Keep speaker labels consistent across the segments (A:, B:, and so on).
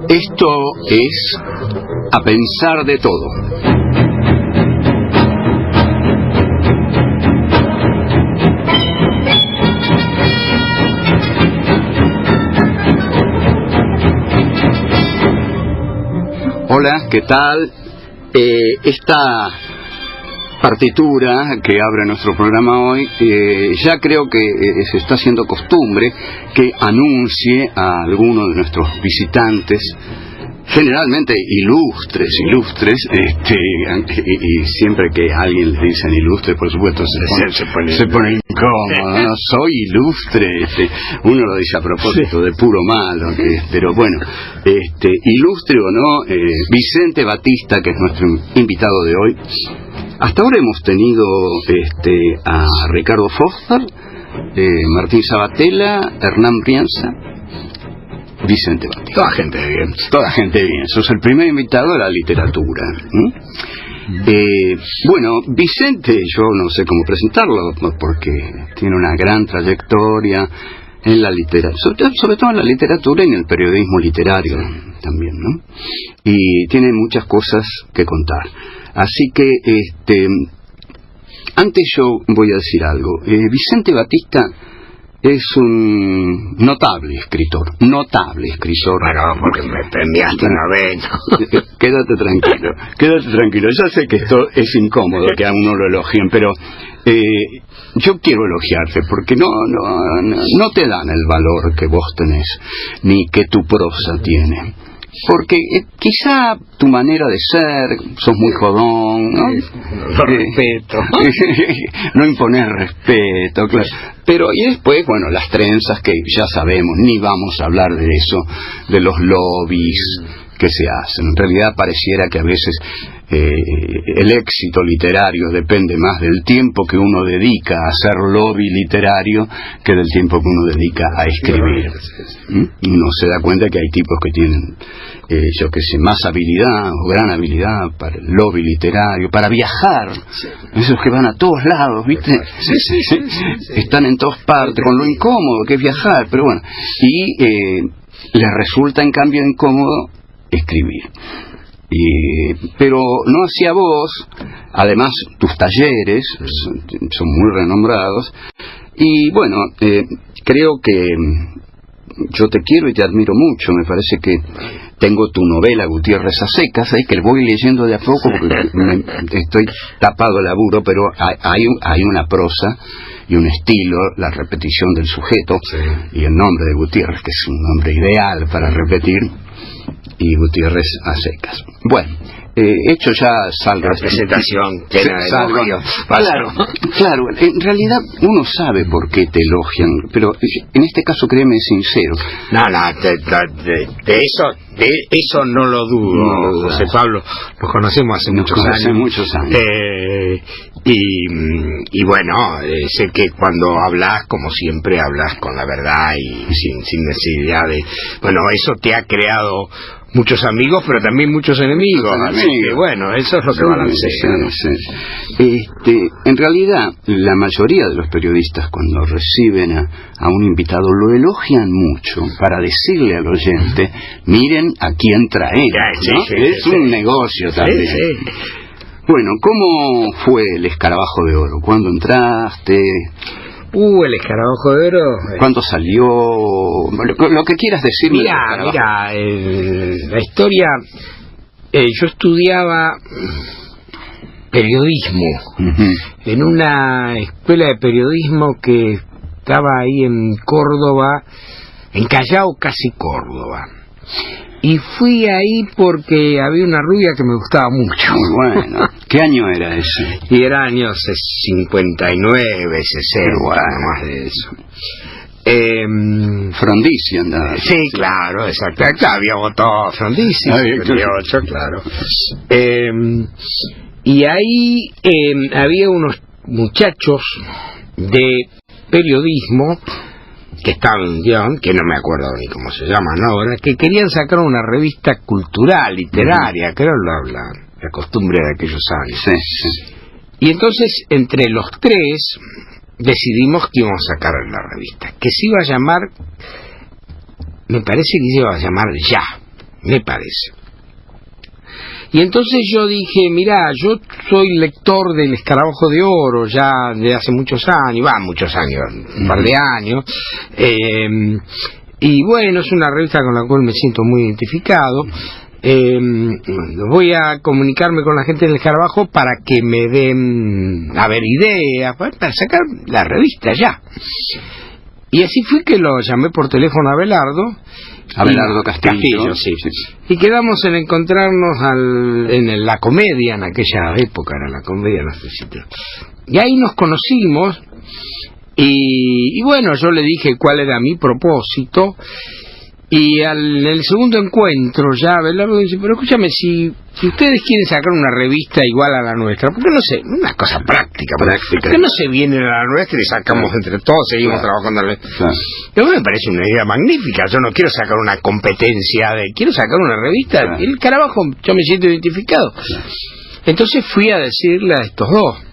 A: Esto es A Pensar de Todo. Hola, ¿qué tal? Esta partitura que abre nuestro programa hoy, ya creo que se está haciendo costumbre que anuncie a alguno de nuestros visitantes, generalmente ilustres, y siempre que a alguien le dicen ilustre, por supuesto se pone incómodo, ¿no? Soy ilustre, uno lo dice a propósito de puro malo, pero bueno, ilustre o no, Vicente Batista, que es nuestro invitado de hoy. Hasta ahora hemos tenido a Ricardo Foster, Martín Sabatella, Hernán Brianza, Vicente Batista. Toda gente bien. Sos el primer invitado de la literatura. Bueno, Vicente, yo no sé cómo presentarlo, porque tiene una gran trayectoria en la literatura, sobre todo en la literatura y en el periodismo literario también, ¿no? Y tiene muchas cosas que contar. Así que, antes yo voy a decir algo. Vicente Batista es un notable escritor.
B: Bueno, porque me premiaste una vez, ¿no?
A: Quédate tranquilo. Ya sé que esto es incómodo que a uno lo elogien, pero yo quiero elogiarte porque no te dan el valor que vos tenés, ni que tu prosa tiene. Porque quizá tu manera de ser, sos muy jodón, ¿no?
B: No respeto.
A: No imponer respeto, claro. Pero y después, bueno, las trenzas que ya sabemos, ni vamos a hablar de eso, de los lobbies que se hacen. En realidad pareciera que a veces el éxito literario depende más del tiempo que uno dedica a hacer lobby literario que del tiempo que uno dedica a escribir. Uno se da cuenta que hay tipos que tienen, más habilidad o gran habilidad para el lobby literario, para viajar. Esos que van a todos lados, ¿viste? Están en todas partes, con lo incómodo que es viajar, pero bueno. Y les resulta en cambio incómodo escribir. Pero no hacia vos. Además tus talleres son muy renombrados y bueno, creo que yo te quiero y te admiro mucho. Me parece que tengo tu novela Gutiérrez a secas, que voy leyendo de a poco porque estoy tapado de laburo, pero hay una prosa y un estilo, la repetición del sujeto, y el nombre de Gutiérrez, que es un nombre ideal para repetir, y Gutiérrez a secas. Bueno, hecho ya salgo.
B: La presentación llena de elogios.
A: Claro, en realidad uno sabe por qué te elogian, pero en este caso créeme sincero.
B: No, de eso no lo dudo, José Pablo. Nos conocemos hace muchos años. Y bueno, sé que cuando hablas, como siempre, hablas con la verdad y sin necesidad de... Bueno, eso te ha creado muchos amigos, pero también muchos enemigos. Así que bueno, eso es lo que balancea.
A: En realidad, la mayoría de los periodistas cuando reciben a un invitado lo elogian mucho para decirle al oyente, miren a quién trae, ¿no? Es un negocio también. Bueno, ¿cómo fue el Escarabajo de Oro? ¿Cuándo entraste?
B: El Escarabajo de Oro.
A: ¿Cuándo salió? Lo que quieras decir.
B: Mira, la historia. Yo estudiaba periodismo en una escuela de periodismo que estaba ahí en Córdoba, en Callao, casi Córdoba. Y fui ahí porque había una rubia que me gustaba mucho.
A: Muy bueno. ¿Qué año era ese?
B: Y era años 59, 60, más de eso.
A: Frondizi andaba.
B: Sí, claro, exacto. Acá había votado Frondizi, 58, claro. Y ahí había unos muchachos de periodismo que estaban, que no me acuerdo ni cómo se llaman ahora, que querían sacar una revista cultural, literaria, creo la costumbre de aquellos años.
A: Sí.
B: Y entonces, entre los tres, decidimos que íbamos a sacar la revista, que se iba a llamar, me parece que se iba a llamar Ya. me parece. Y entonces yo dije, mirá, yo soy lector del Escarabajo de Oro ya de hace muchos años, un par de años, y bueno, es una revista con la cual me siento muy identificado. Voy a comunicarme con la gente del Escarabajo para que me den, a ver, ideas, para sacar la revista ya. Y así fue que lo llamé por teléfono a Abelardo
A: Castillo,
B: sí. Y quedamos en encontrarnos en la Comedia, en aquella época era la Comedia, no sé si y ahí nos conocimos, y bueno, yo le dije cuál era mi propósito, y en el segundo encuentro ya Abelardo dice, pero escúchame, si ustedes quieren sacar una revista igual a la nuestra, ¿por qué no sé? Una cosa práctica. ¿Por qué no se vienen a la nuestra y sacamos entre todos, seguimos trabajando? A mí me parece una idea magnífica. Yo no quiero sacar una competencia, quiero sacar una revista. El Escarabajo, yo me siento identificado. Entonces fui a decirle a estos dos.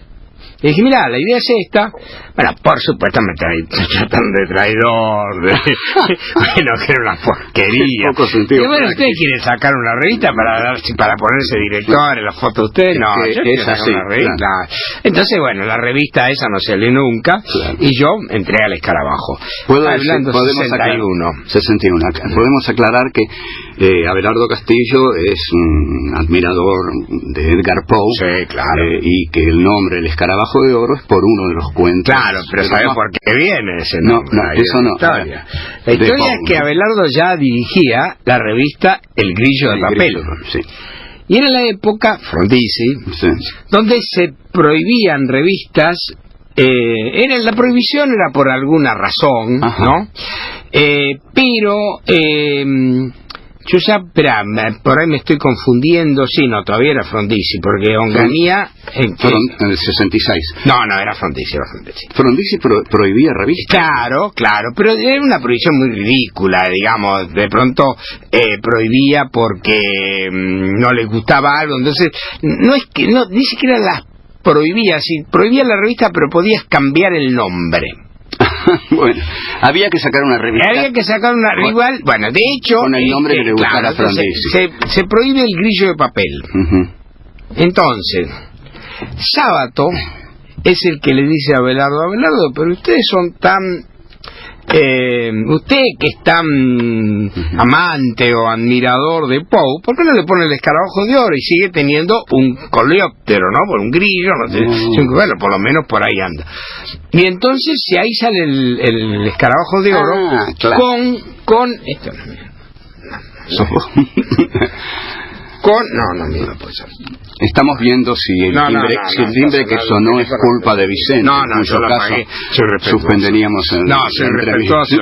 B: Le dije, mirá, la idea es esta. Bueno, por supuesto me tratan de traidor, bueno, que era una porquería. Y bueno, ¿ustedes quieren sacar una revista para ponerse director en la foto de ustedes? No, yo quiero sacar una revista. Claro. Entonces, bueno, la revista esa no salió nunca, y yo entré al Escarabajo.
A: Hablando 61. Podemos aclarar que Abelardo Castillo es un admirador de Edgar Poe,
B: sí, claro,
A: y que el nombre El Escarabajo de Oro es por uno de los cuentos.
B: Claro, pero ¿sabes por qué viene ese nombre?
A: No, eso no.
B: La historia es que Abelardo ya dirigía la revista El Grillo de Papel.
A: Sí.
B: Y era la época, Frondizi,
A: sí,
B: donde se prohibían revistas. La prohibición era por alguna razón, ajá, ¿no? Pero yo ya, espera, por ahí me estoy confundiendo. Sí, no, todavía era Frondizi, porque Onganía...
A: En el 66.
B: No, era Frondizi.
A: Frondizi prohibía revistas.
B: Claro, pero era una prohibición muy ridícula, digamos. De pronto prohibía porque no le gustaba algo. Entonces, ni siquiera las prohibía. Sí, prohibía la revista, pero podías cambiar el nombre.
A: Bueno, había que sacar una revista.
B: Igual, bueno, de hecho...
A: Con el nombre que le gustara a Frondizi.
B: Se prohíbe El Grillo de Papel.
A: Uh-huh.
B: Entonces, Sábato es el que le dice a Abelardo, pero ustedes son tan... usted que es tan amante o admirador de Poe, ¿por qué no le pone El Escarabajo de Oro y sigue teniendo un coleóptero, ¿no? Por un grillo, no sé, bueno, por lo menos por ahí anda. Y entonces si ahí sale el Escarabajo de Oro,
A: claro,
B: con esto no puede ser.
A: Estamos viendo si el timbre que sonó es culpa de Vicente.
B: No, yo lo pagué.
A: Suspenderíamos
B: soy respetuoso.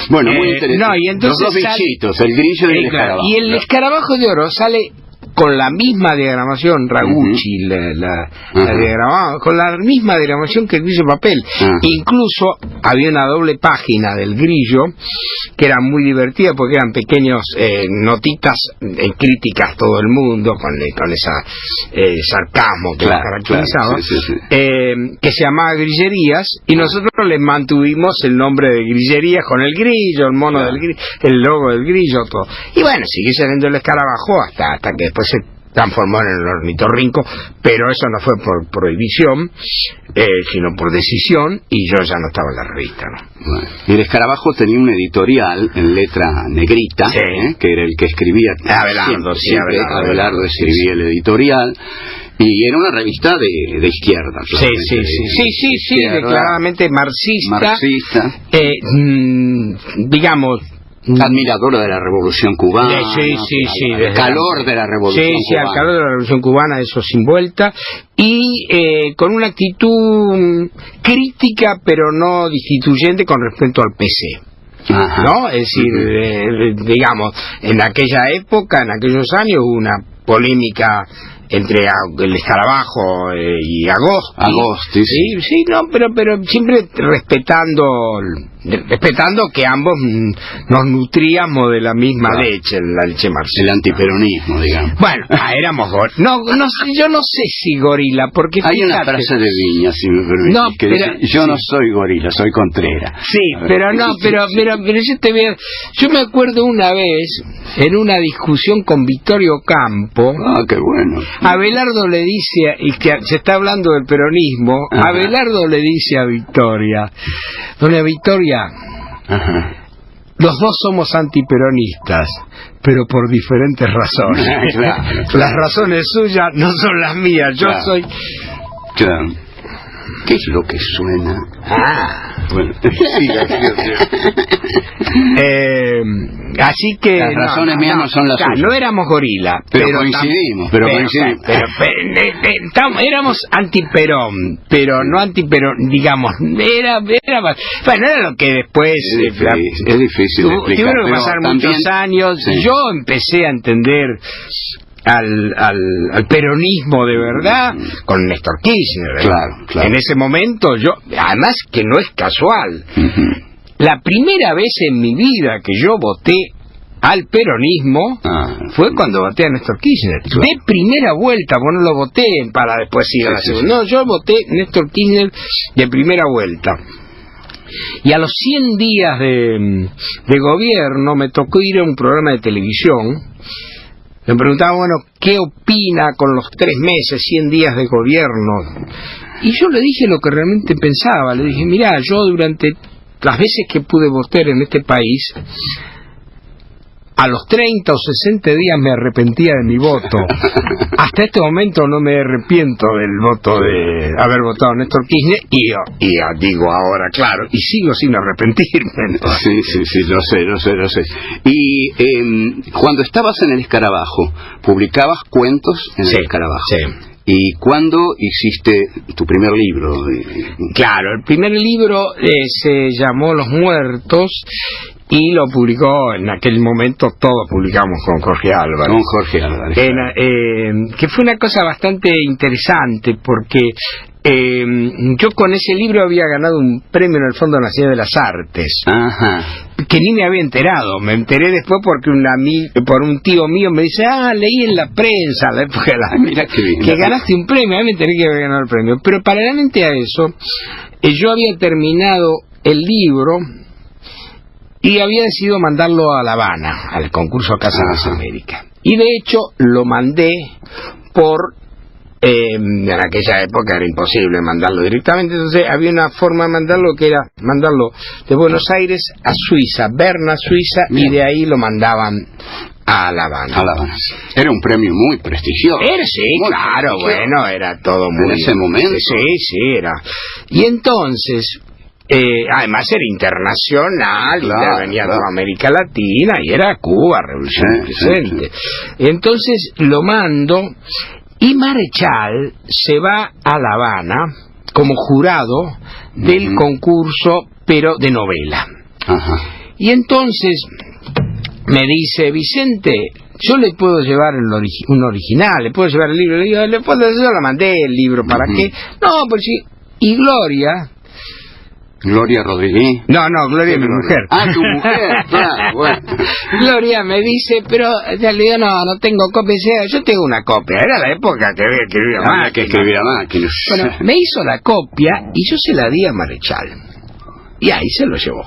A: Bueno, muy interesante.
B: Y entonces
A: los dos bichitos, el grillo y el escarabajo.
B: Y el Escarabajo de Oro sale con la misma diagramación, Ragucci, la diagramaba, con la misma diagramación que el Grillo de Papel. Incluso había una doble página del Grillo que era muy divertida porque eran pequeños notitas en críticas a todo el mundo con esa sarcasmo que la caracterizaba, que se llamaba Grillerías, y nosotros le mantuvimos el nombre de Grillerías con el grillo, el mono del grillo, el logo del grillo, todo. Y bueno, sigue saliendo el escarabajo hasta que después se transformó en el ornitorrinco, pero eso no fue por prohibición, sino por decisión, y yo ya no estaba en la revista, ¿no?
A: Bueno, y el escarabajo tenía un editorial en letra negrita, que era el que escribía siempre Abelardo escribía el editorial, y era una revista de izquierda.
B: Sí, declaradamente marxista. Digamos,
A: admiradora de la Revolución Cubana, el calor de la Revolución Cubana.
B: Al calor de la Revolución Cubana, eso sin vuelta, y con una actitud crítica pero no destituyente con respecto al PC. ¿No? Es decir, digamos, en aquella época, en aquellos años, hubo una polémica entre el escarabajo y Agosti.
A: Sí,
B: pero siempre respetando respetando que ambos nos nutríamos de la misma leche, la leche marxista.
A: El antiperonismo, digamos.
B: Bueno, éramos yo no sé si gorila, porque
A: hay una frase de Viña, si me permites,
B: no,
A: que dice, yo no soy gorila, soy Contreras.
B: Sí, pero yo me acuerdo una vez, en una discusión con Vittorio Campo,
A: qué bueno.
B: Abelardo le dice, y que se está hablando del peronismo, ajá. Abelardo le dice a Victoria, doña Victoria, ajá. Los dos somos antiperonistas, pero por diferentes razones.
A: Claro.
B: Las razones suyas no son las mías, yo soy...
A: Claro. ¿Qué es lo que suena? Bueno,
B: así que
A: las razones mías no son las suyas.
B: No éramos gorila,
A: pero coincidimos. Pero
B: éramos antiperón, pero no antiperón, digamos, era lo que después
A: es difícil de explicar.
B: Tuvieron que pasar muchos años. Sí. Yo empecé a entender al peronismo de verdad con Néstor Kirchner.
A: Claro.
B: En ese momento además que no es casual, la primera vez en mi vida que yo voté al peronismo fue cuando voté a Néstor Kirchner, de primera vuelta. Bueno, no lo voté para después ir a la segunda. No, yo voté Néstor Kirchner de primera vuelta. Y a los 100 días de gobierno me tocó ir a un programa de televisión. Me preguntaba, ¿qué opina con los 3 meses, 100 días de gobierno? Y yo le dije lo que realmente pensaba. Le dije, mirá, yo durante las veces que pude votar en este país, a los 30 o 60 días me arrepentía de mi voto. Hasta este momento no me arrepiento del voto de haber votado a Néstor Kirchner, y digo ahora, claro, y sigo sin arrepentirme, ¿no?
A: Sí, lo sé. Y cuando estabas en El Escarabajo, ¿publicabas cuentos en El Escarabajo?
B: Sí.
A: ¿Y cuándo hiciste tu primer libro?
B: Claro, el primer libro se llamó Los Muertos, y lo publicó en aquel momento, todos publicamos con Jorge Álvarez.
A: Con Jorge Álvarez.
B: Que fue una cosa bastante interesante, porque yo con ese libro había ganado un premio en el Fondo Nacional de las Artes.
A: Ajá.
B: Que ni me había enterado. Me enteré después porque por un tío mío me dice, leí en la prensa la época
A: mira qué bien,
B: que ganaste un premio. A mí me enteré que había ganado el premio. Pero paralelamente a eso, yo había terminado el libro y había decidido mandarlo a La Habana, al concurso Casa de las Américas. Y de hecho lo mandé en aquella época era imposible mandarlo directamente, entonces había una forma de mandarlo que era mandarlo de Buenos Aires a Suiza, Berna, Suiza, y de ahí lo mandaban a La Habana.
A: Era un premio muy prestigioso.
B: Claro, bueno, era todo muy...
A: En ese momento.
B: Sí, era. Y entonces... además era internacional, venía toda América Latina, y era Cuba, revolución presente. Entonces lo mando, y Marechal se va a La Habana como jurado del concurso, pero de novela. Y entonces me dice, Vicente, yo le puedo llevar un original, le puedo llevar el libro. Le digo, yo le mandé el libro, ¿para qué? No, pues sí. Y
A: Gloria Rodríguez.
B: No, Gloria es mi mujer.
A: Tu mujer, claro, bueno.
B: Gloria me dice, pero ya le digo, no tengo copia. Yo tengo una copia. Era la época que había que escribir a máquina. Bueno, me hizo la copia y yo se la di a Marechal. Y ahí se lo llevó.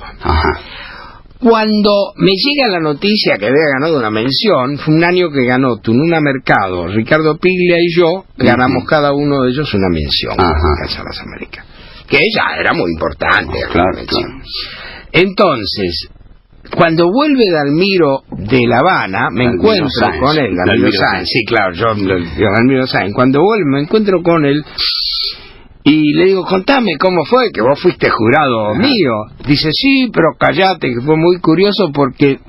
B: Cuando me llega la noticia que había ganado una mención, fue un año que ganó Tununa Mercado, Ricardo Piglia y yo, ganamos cada uno de ellos una mención en Casa de las Américas. Que ella era muy importante.
A: Claro.
B: Entonces, cuando vuelve Dalmiro de La Habana, me encuentro con él. Dalmiro Sáenz. Sí, claro, Dalmiro Sáenz. Cuando vuelve, me encuentro con él y le digo, contame cómo fue, que vos fuiste jurado mío. Dice, sí, pero callate, que fue muy curioso porque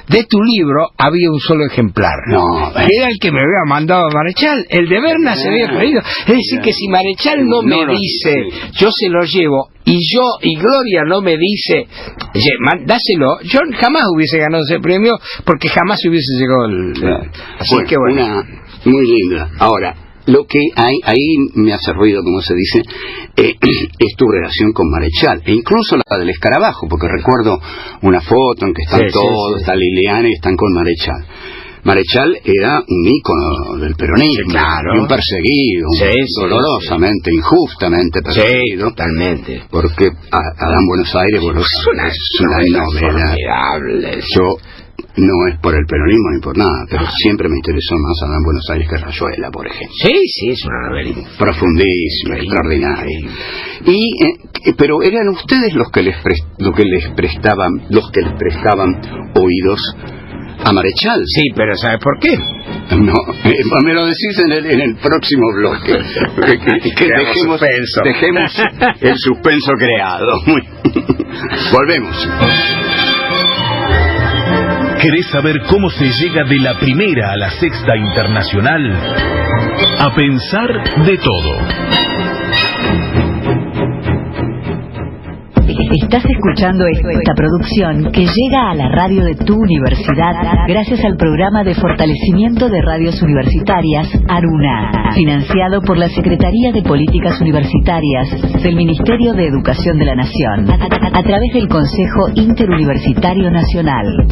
B: de tu libro había un solo ejemplar. Era el que me había mandado Marechal. El de Berna se había perdido. Es decir, que si Marechal no me dice, yo se lo llevo, y Gloria no me dice, dáselo, yo jamás hubiese ganado ese premio, porque jamás hubiese llegado así que bueno.
A: Muy linda. Ahora, lo que hay, ahí me hace ruido, como se dice, es tu relación con Marechal, e incluso la del escarabajo, porque recuerdo una foto en que están todos, está Liliana y están con Marechal. Marechal era un ícono del peronismo,
B: claro,
A: y un perseguido, dolorosamente, injustamente perseguido.
B: Totalmente.
A: Porque Adán Buenos Aires, bueno, es una novela formidable. Yo no es por el peronismo ni por nada, pero siempre me interesó más Adán Buenos Aires que Rayuela, por ejemplo.
B: Sí, es una novela
A: profundísima, extraordinaria. Pero eran ustedes los que les prestaban oídos a Marechal.
B: Sí, pero ¿sabes por qué?
A: No, me lo decís en el próximo bloque. que dejemos el suspenso creado. Volvemos.
C: ¿Querés saber cómo se llega de la primera a la sexta internacional? A pensar de todo.
D: Estás escuchando esta producción que llega a la radio de tu universidad gracias al programa de fortalecimiento de radios universitarias ARUNA, financiado por la Secretaría de Políticas Universitarias del Ministerio de Educación de la Nación, a través del Consejo Interuniversitario Nacional.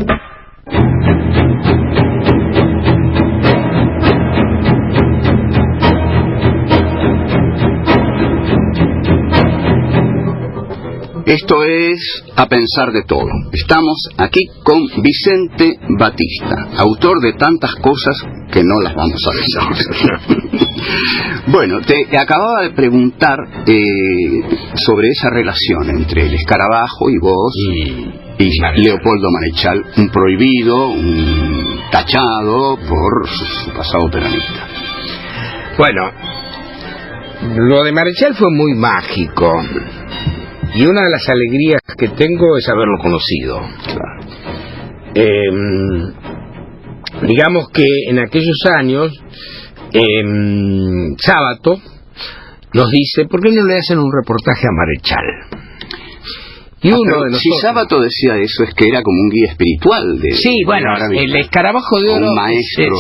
A: Esto es A Pensar de Todo. Estamos aquí con Vicente Batista, autor de tantas cosas que no las vamos a decir. Bueno, te acababa de preguntar sobre esa relación entre el escarabajo y vos y Leopoldo Marechal, un prohibido, un tachado por su pasado peronista.
B: Bueno, lo de Marechal fue muy mágico. Y una de las alegrías que tengo es haberlo conocido. Digamos que en aquellos años, Sábato nos dice, ¿por qué no le hacen un reportaje a Marechal? Y uno de nosotros,
A: si Sábato decía eso, es que era como un guía espiritual de...
B: Sí, bueno, el escarabajo de oro,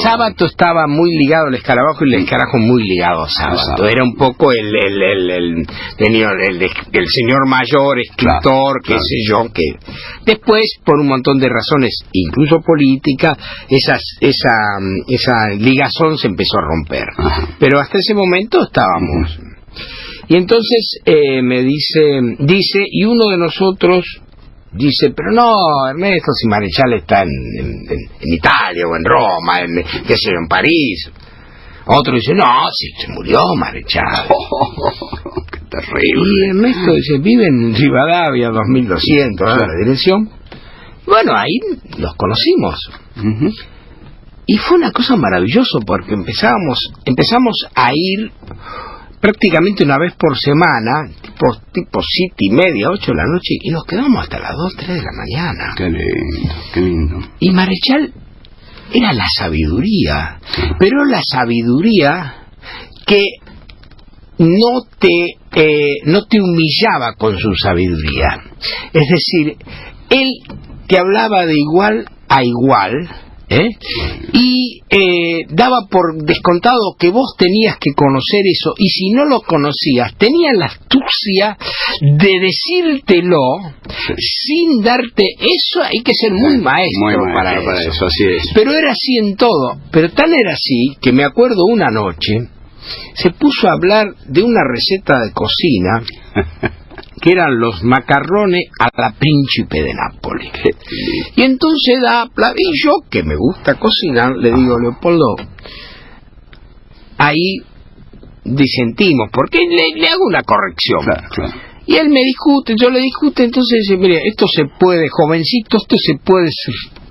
B: Sábato estaba muy ligado al escarabajo y el escarabajo muy ligado a Sábato. Era un poco el señor mayor, escritor, qué sé yo, que después, por un montón de razones, incluso política, esa ligazón se empezó a romper. Ajá. Pero hasta ese momento estábamos... Y entonces me dice, y uno de nosotros dice, pero no, Ernesto, si Marechal está en Italia o en Roma, qué sé yo, en París. Otro dice, no, si se murió Marechal.
A: Qué terrible.
B: Y Ernesto dice, vive en Rivadavia, 2200, ¿no? La dirección. Bueno, ahí los conocimos. Uh-huh. Y fue una cosa maravillosa porque empezamos a ir prácticamente una vez por semana, tipo 7:30, 8 de la noche, y nos quedamos hasta las 2, 3 de la mañana.
A: Qué lindo, qué lindo.
B: Y Marechal era la sabiduría, pero la sabiduría que no te humillaba con su sabiduría. Es decir, él te hablaba de igual a igual, y daba por descontado que vos tenías que conocer eso, y si no lo conocías tenía la astucia de decírtelo sin darte eso. Hay que ser muy maestro, para eso,
A: así es.
B: Pero era así en todo, pero tan era así que me acuerdo una noche se puso a hablar de una receta de cocina que eran los macarrones a la príncipe de Nápoles. Y entonces y yo, que me gusta cocinar, le digo, Leopoldo, ahí disentimos, porque le hago una corrección.
A: Claro.
B: Y él me discute, yo le discute, entonces dice, mire, esto se puede, jovencito, esto se puede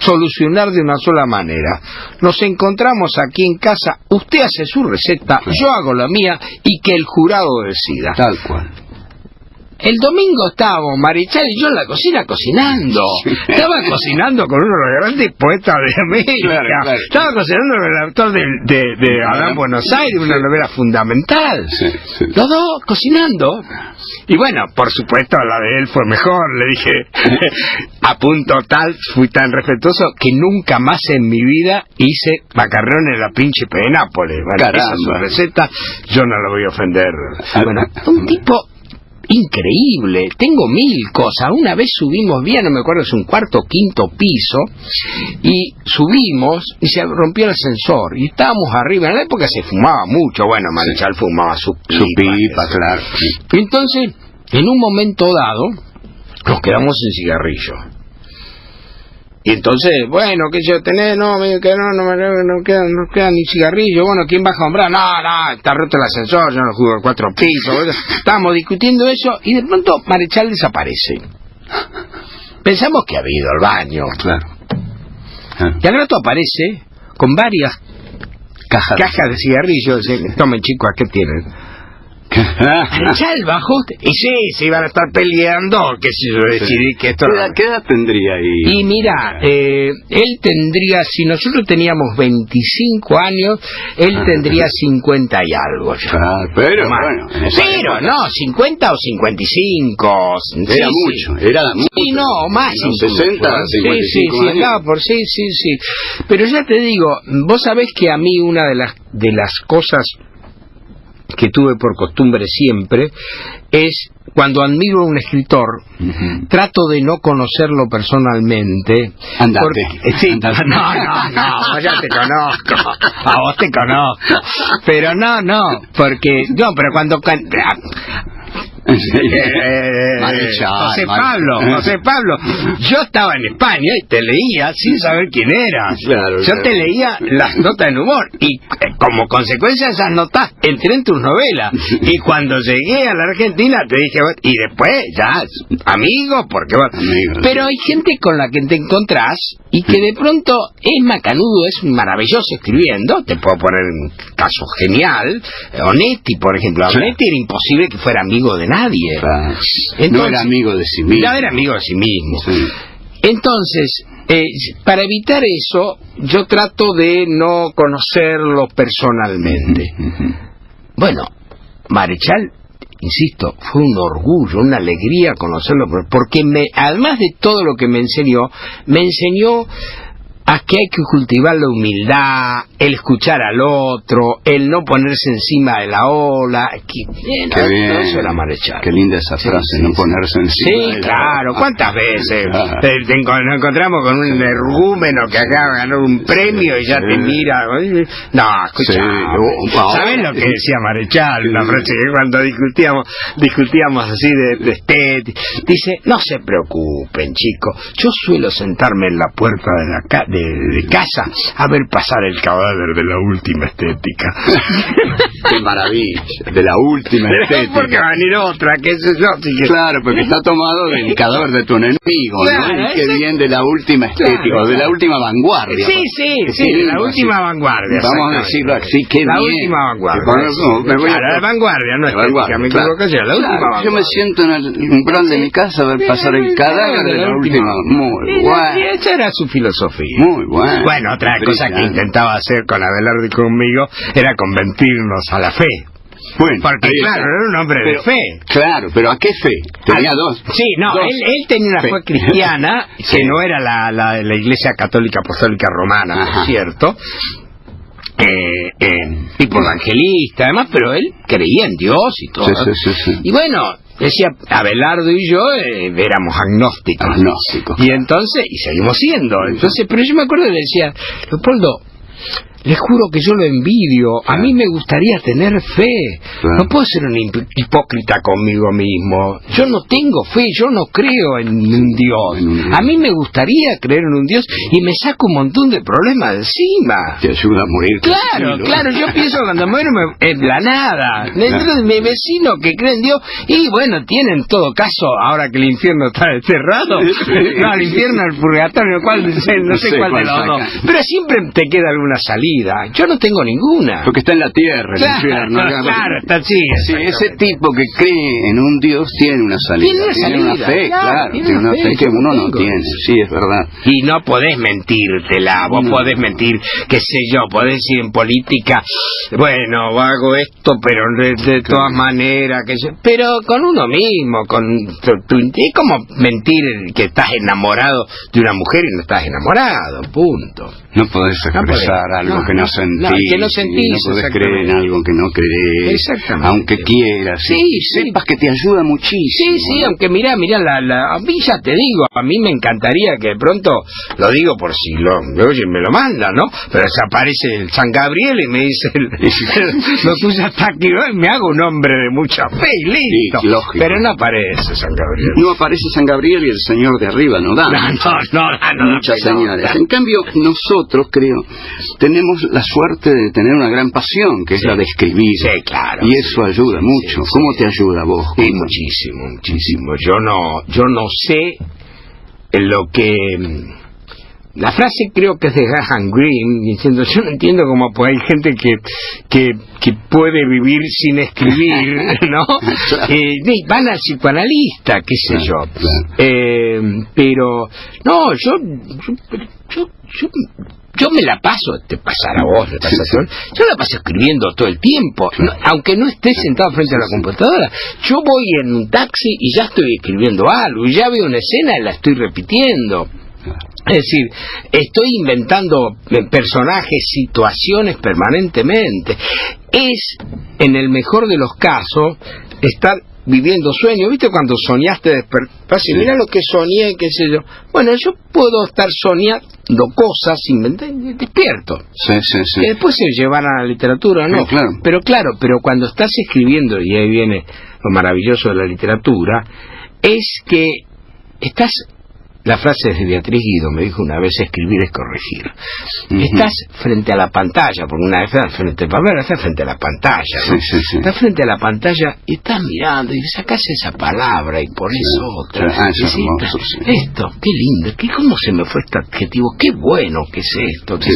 B: solucionar de una sola manera. Nos encontramos aquí en casa, usted hace su receta, yo hago la mía, y que el jurado decida.
A: Tal cual.
B: el domingo estábamos Marichal y yo en la cocina cocinando. Estaba cocinando con uno de los grandes poetas de América.
A: Claro.
B: Estaba cocinando con el autor de Adán Buenos Aires, una novela fundamental.
A: Sí.
B: Los dos cocinando. Y bueno, por supuesto, la de él fue mejor. Le dije, a punto tal, fui tan respetuoso que nunca más en mi vida hice macarrones en la Príncipe de Nápoles. Bueno, esa es su receta, yo no lo voy a ofender. Bueno, un tipo increíble, tengo 1000 cosas. Una vez subimos bien, no me acuerdo, es un cuarto o quinto piso, y subimos y se rompió el ascensor y estábamos arriba. En la época se fumaba mucho, bueno, Marichal fumaba su pipa,
A: claro.
B: Y entonces, en un momento dado, nos quedamos sin cigarrillo. Y entonces, bueno, ¿qué yo tenés? No, me digo que no queda ni cigarrillo. Bueno, ¿quién va a comprar? No, está roto el ascensor, yo no juego el 4 pisos. Estábamos discutiendo eso y de pronto Marichal desaparece. Pensamos que había ido al baño.
A: Claro.
B: Y al rato aparece con varias cajas de cigarrillos. Tomen, chicos, ¿qué tienen? Marichal bajó y sí, se iban a estar peleando, que si yo decidí que esto...
A: ¿Qué edad tendría ahí?
B: Y mira, él tendría, si nosotros teníamos 25 años, él tendría 50 y algo ya.
A: Pero bueno,
B: pero no, 50 o 55.
A: Era mucho, era mucho.
B: Sí, no, más.
A: 60, 55
B: sí, andaba por sí. Pero ya te digo, vos sabés que a mí una de las cosas que tuve por costumbre siempre es, cuando admiro a un escritor, trato de no conocerlo personalmente.
A: Andate.
B: No, ya te conozco. A vos te conozco. Pero pero cuando... José Pablo, yo estaba en España y te leía sin saber quién eras. Yo te leía las notas en humor y como consecuencia de esas notas entré en tus novelas. Y cuando llegué a la Argentina te dije, y después ya, amigos, porque pero hay gente con la que te encontrás y que de pronto es macanudo, es maravilloso escribiendo. Te puedo poner un caso genial, Onetti, por ejemplo. Onetti era imposible que fuera amigo de nadie. Entonces,
A: no era amigo de sí mismo.
B: No era amigo de sí mismo.
A: Sí.
B: Entonces, para evitar eso, yo trato de no conocerlo personalmente. Bueno, Marichal, insisto, fue un orgullo, una alegría conocerlo, porque además de todo lo que me enseñó a que hay que cultivar la humildad, el escuchar al otro, el no ponerse encima de la ola.
A: Qué bien.
B: Eso era Marichal.
A: Qué linda esa frase, no ponerse encima de la ola.
B: Claro. ¿Cuántas veces nos encontramos con un energúmeno que acaba de ganar un premio y ya te mira? No, escucha. ¿Sabes lo que decía Marichal? Una frase que cuando discutíamos así de estética, dice, no se preocupen, chicos, yo suelo sentarme en la puerta de casa a ver pasar el cadáver de la última estética.
A: Qué maravilla, de la última estética.
B: Porque va a venir otra, qué sé yo.
A: Claro, porque está tomado del cadáver de tu enemigo,
B: claro,
A: ¿no? Y qué bien de la última estética, o de la última vanguardia.
B: Sí, de la última vanguardia.
A: Vamos a decirlo así, qué
B: la
A: bien.
B: Última vanguardia. La vanguardia, no estética, me equivoco yo, la última vanguardia.
A: Yo me siento en el umbral de mi casa a ver pasar el cadáver de la última. Muy bueno.
B: Esa era su filosofía.
A: Muy bueno.
B: Bueno, otra cosa que intentaba hacer con Abelardo y conmigo era convertirnos a la fe.
A: Bueno,
B: porque claro, era un hombre de fe.
A: Claro, pero ¿a qué fe? Tenía dos.
B: Sí, no, dos. Él tenía una fe cristiana, que no era la Iglesia Católica Apostólica Romana, por cierto. Tipo evangelista, además, pero él creía en Dios y todo.
A: Sí.
B: Y bueno, decía, Abelardo y yo éramos agnósticos. Y entonces, y seguimos siendo. Entonces, pero yo me acuerdo que le decía, Leopoldo, les juro que yo lo envidio. A mí me gustaría tener fe. No puedo ser un hipócrita conmigo mismo. Yo no tengo fe, yo no creo en un Dios. A mí me gustaría creer en un Dios y me saco un montón de problemas de encima.
A: Te ayuda a morir.
B: Claro, yo pienso cuando muero en la nada. Entonces mi vecino que cree en Dios, y bueno, tiene en todo caso, ahora que el infierno está desterrado, no, el infierno, el purgatorio, no sé cuál de los dos, pero siempre te queda alguna salida. salida. Yo no tengo ninguna.
A: Porque está en la tierra, el infierno.
B: Claro, está así.
A: Sí, ese tipo que cree en un Dios tiene una salida. Tiene una fe, claro. Tiene una fe que uno no tiene. Sí, es verdad.
B: Y no podés mentírtela. Vos podés mentir, qué sé yo, podés decir en política, bueno, hago esto, pero de todas maneras, pero con uno mismo, es como mentir que estás enamorado de una mujer y no estás enamorado, punto.
A: No podés expresar algo que no sentís.
B: Que no sentís.
A: No podés creer en algo que no crees.
B: Exactamente.
A: Aunque quieras.
B: Sí,
A: sepas que te ayuda muchísimo.
B: Sí, aunque mirá, a mí ya te digo, a mí me encantaría que de pronto, lo digo por si oye, me lo manda, ¿no? Pero se aparece el San Gabriel y me dice, lo tuyo está aquí, me hago un hombre de mucha fe y listo.
A: Sí, lógico.
B: Pero no aparece San Gabriel.
A: No aparece San Gabriel y el señor de arriba no da.
B: No,
A: muchas señales. En cambio, nosotros, creo, tenemos la suerte de tener una gran pasión, que es la de escribir.
B: Sí, claro.
A: Y eso ayuda mucho. ¿Cómo te ayuda a vos?
B: Sí, muchísimo. Yo no sé lo que... La frase creo que es de Graham Greene, diciendo, yo no entiendo cómo hay gente que puede vivir sin escribir, ¿no? Van al psicoanalista, qué sé yo. Pero, no, yo me la paso, te pasará a vos, yo la paso escribiendo todo el tiempo, aunque no esté sentado frente a la computadora. Yo voy en un taxi y ya estoy escribiendo algo, y ya veo una escena y la estoy repitiendo. Es decir, estoy inventando personajes, situaciones permanentemente. Es, en el mejor de los casos, estar viviendo sueños. ¿Viste cuando soñaste despertar? Sí. Mira lo que soñé, qué sé yo. Bueno, yo puedo estar soñando cosas, despierto.
A: Sí.
B: Que después se llevan a la literatura, ¿no?
A: Claro.
B: Pero cuando estás escribiendo, y ahí viene lo maravilloso de la literatura, es que estás... La frase es de Beatriz Guido, me dijo una vez, escribir es corregir. Estás frente a la pantalla, porque una vez estás frente al papel, estás frente a la pantalla, ¿no?
A: Sí.
B: Estás frente a la pantalla y estás mirando y sacás esa palabra y pones otra. Esto, qué lindo, ¿cómo se me fue este adjetivo? Qué bueno que es esto.
A: Sí.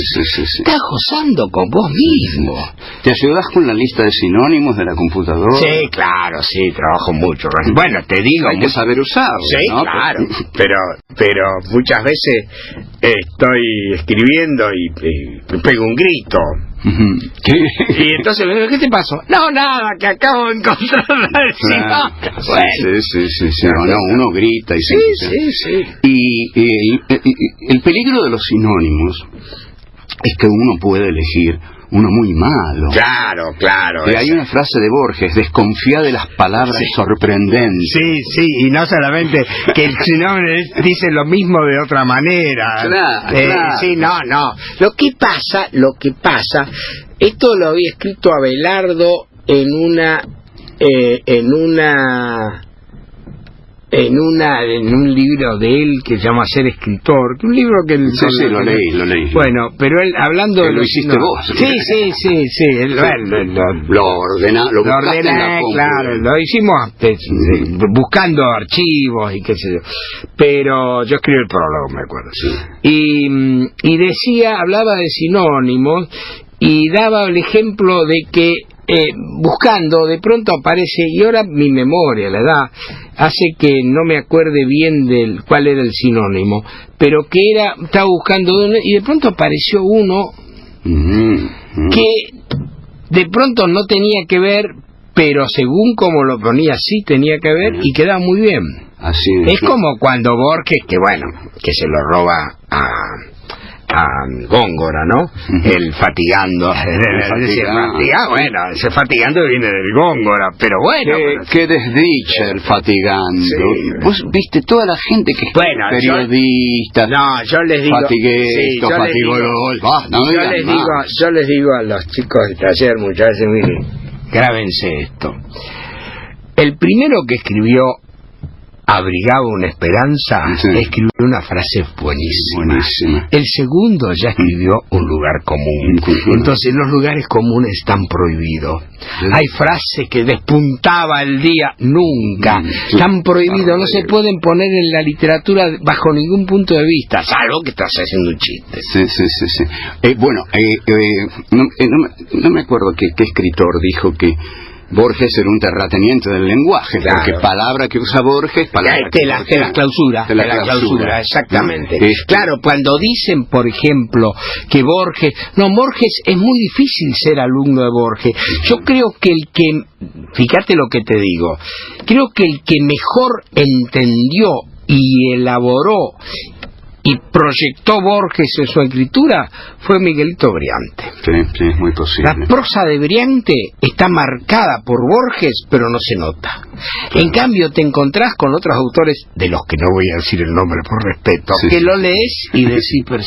B: Estás gozando con vos mismo.
A: ¿Te ayudas con la lista de sinónimos de la computadora?
B: Sí, claro, sí, trabajo mucho. Bueno, te digo...
A: Hay que saber usarlo,
B: sí,
A: ¿no?
B: Claro, pero muchas veces estoy escribiendo y pego un grito. Y entonces me digo, ¿qué te pasó? No, nada, que acabo de encontrar
A: Sí. Uno grita y
B: sí.
A: Y el peligro de los sinónimos es que uno puede elegir uno muy malo.
B: Claro.
A: Y hay una frase de Borges, desconfía de las palabras sorprendentes.
B: Sí, y no solamente que el sinónimo dice lo mismo de otra manera.
A: Claro.
B: Sí, no. Lo que pasa, esto lo había escrito Abelardo en un libro de él que se llama Ser Escritor, que un libro que
A: sí, lo leí.
B: Bueno, pero él hablando
A: que lo hiciste vos.
B: Sí,
A: lo ordené,
B: claro, lo hicimos buscando archivos y qué sé yo. Pero yo escribí el prólogo, me acuerdo. Sí. Y decía, hablaba de sinónimos y daba el ejemplo de que buscando, de pronto aparece, y ahora mi memoria, la edad, hace que no me acuerde bien cuál era el sinónimo, pero que estaba buscando, y de pronto apareció uno que de pronto no tenía que ver, pero según como lo ponía sí tenía que ver, y quedaba muy bien.
A: Así
B: es como cuando Borges, que se lo roba a Góngora, ¿no? El fatigando. Ese fatigando viene del Góngora, pero bueno.
A: Qué desdicha el fatigando.
B: Sí.
A: Vos viste toda la gente que es periodista.
B: Yo les digo. Yo les digo a los chicos del taller muchas veces, miren, grábense esto. El primero que escribió abrigaba una esperanza,
A: sí,
B: escribió una frase buenísima. El segundo ya escribió un lugar común. Entonces los lugares comunes están prohibidos. Hay frases que despuntaba el día, nunca. Están prohibidos, no se pueden poner en la literatura bajo ningún punto de vista, salvo que estás haciendo un chiste.
A: Sí. No me acuerdo qué escritor dijo que Borges era un terrateniente del lenguaje, claro, porque palabra que usa Borges, palabra
B: te la clausura, exactamente.
A: Claro,
B: cuando dicen, por ejemplo, que Borges es muy difícil ser alumno de Borges. Yo creo que fíjate lo que te digo, creo que el que mejor entendió y elaboró y proyectó Borges en su escritura fue Miguelito Briante.
A: Sí, es muy posible.
B: La prosa de Briante está marcada por Borges, pero no se nota. Claro. En cambio, te encontrás con otros autores, de los que no voy a decir el nombre por respeto, que lo lees y decís, pero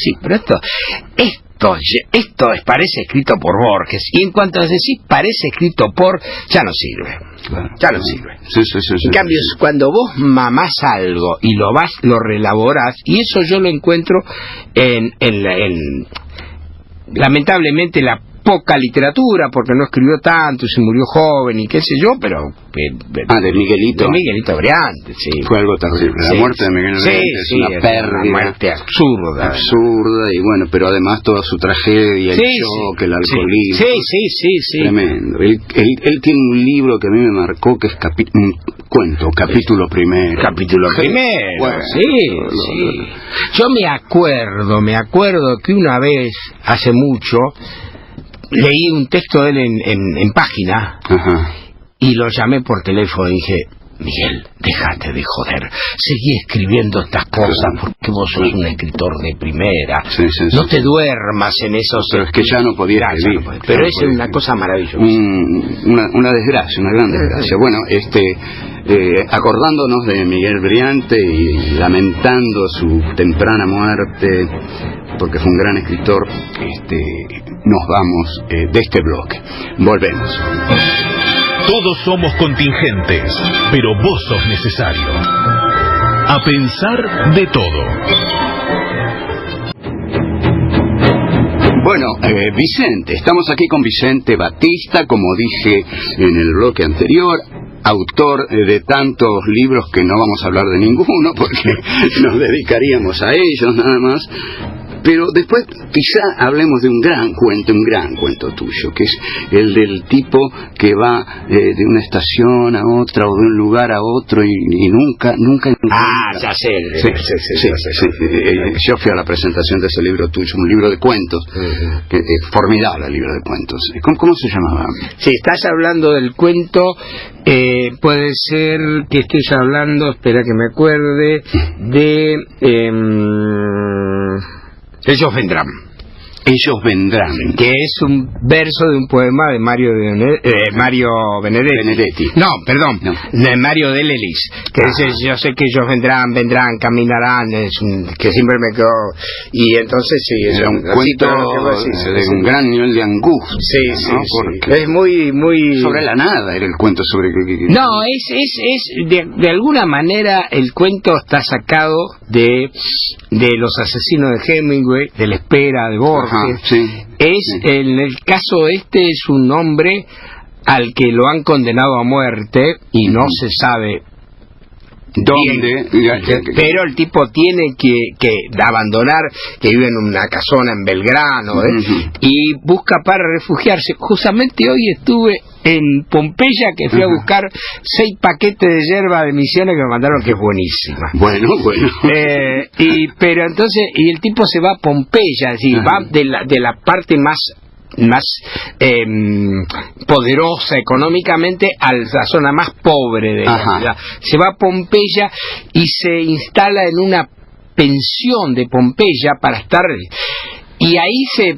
B: esto parece escrito por Borges, y en cuanto decís parece escrito por, ya no sirve.
A: Claro.
B: Ya no sirve.
A: Sí.
B: En cambio, cuando vos mamás algo y lo reelaborás, y eso yo lo encuentro en lamentablemente la poca literatura, porque no escribió tanto y se murió joven y qué sé yo, pero
A: de Miguelito.
B: De Miguelito Briante, sí.
A: Fue algo terrible. La muerte de Miguelito Briante es una pérdida.
B: Una muerte
A: absurda, y bueno, pero además toda su tragedia, el shock, el alcoholismo.
B: Sí.
A: Tremendo. Él tiene un libro que a mí me marcó, que es capítulo primero.
B: Capítulo primero, bueno, sí. Yo me acuerdo que una vez, hace mucho, leí un texto de él en página.
A: Ajá.
B: Y lo llamé por teléfono y dije, Miguel, déjate de joder, seguí escribiendo estas cosas porque vos sos un escritor de primera. No te duermas en esos...
A: Pero es que ya no podía escribir.
B: Pero es una cosa maravillosa.
A: Una desgracia, una gran desgracia. Bueno, acordándonos de Miguel Briante y lamentando su temprana muerte, porque fue un gran escritor, nos vamos de este bloque. Volvemos.
C: Todos somos contingentes, pero vos sos necesario. A pensar de todo.
A: Bueno, Vicente, estamos aquí con Vicente Batista, como dije en el bloque anterior, autor de tantos libros que no vamos a hablar de ninguno, porque nos dedicaríamos a ellos nada más. Pero después quizá hablemos de un gran cuento tuyo, que es el del tipo que va de una estación a otra o de un lugar a otro y nunca...
B: Ya sé.
A: Sí. Yo fui a la presentación de ese libro tuyo, un libro de cuentos, formidable libro de cuentos. ¿Cómo se llamaba?
B: Sí, estás hablando del cuento, puede ser que estés hablando, espera que me acuerde, de... Ellos vendrán. Que es un verso de un poema de Mario Benedetti. No, perdón, de Mario de Lelis, que dice, yo sé que ellos vendrán, caminarán, que siempre me quedo... Y entonces sí,
A: es un cuento de un gran nivel de angustia.
B: Sí. Es muy...
A: Sobre la nada era el cuento sobre...
B: No, de alguna manera el cuento está sacado de Los asesinos de Hemingway, de La espera de Borges. En el caso es un hombre al que lo han condenado a muerte y no se sabe dónde, pero el tipo tiene que abandonar, que vive en una casona en Belgrano, y busca para refugiarse. Justamente hoy estuve en Pompeya, que fui a buscar 6 paquetes de yerba de Misiones que me mandaron, que es buenísima.
A: Bueno.
B: Pero entonces, y el tipo se va a Pompeya, es decir, va de la parte más poderosa económicamente a la zona más pobre de la ciudad. Se va a Pompeya y se instala en una pensión de Pompeya para estar... Y ahí se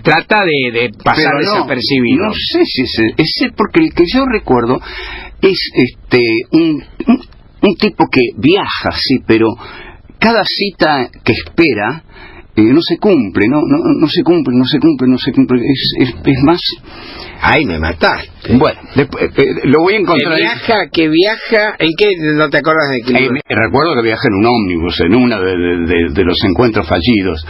B: trata de pasar desapercibido.
A: No sé si ese, porque el que yo recuerdo es un tipo que viaja, sí, pero cada cita que espera no se cumple, no se cumple. Es más...
B: Ahí me mataste.
A: Bueno, después, lo voy a encontrar.
B: ¿Que viaja? ¿En qué? ¿No te acuerdas de qué?
A: Recuerdo que viajé en un ómnibus, en uno de los encuentros fallidos.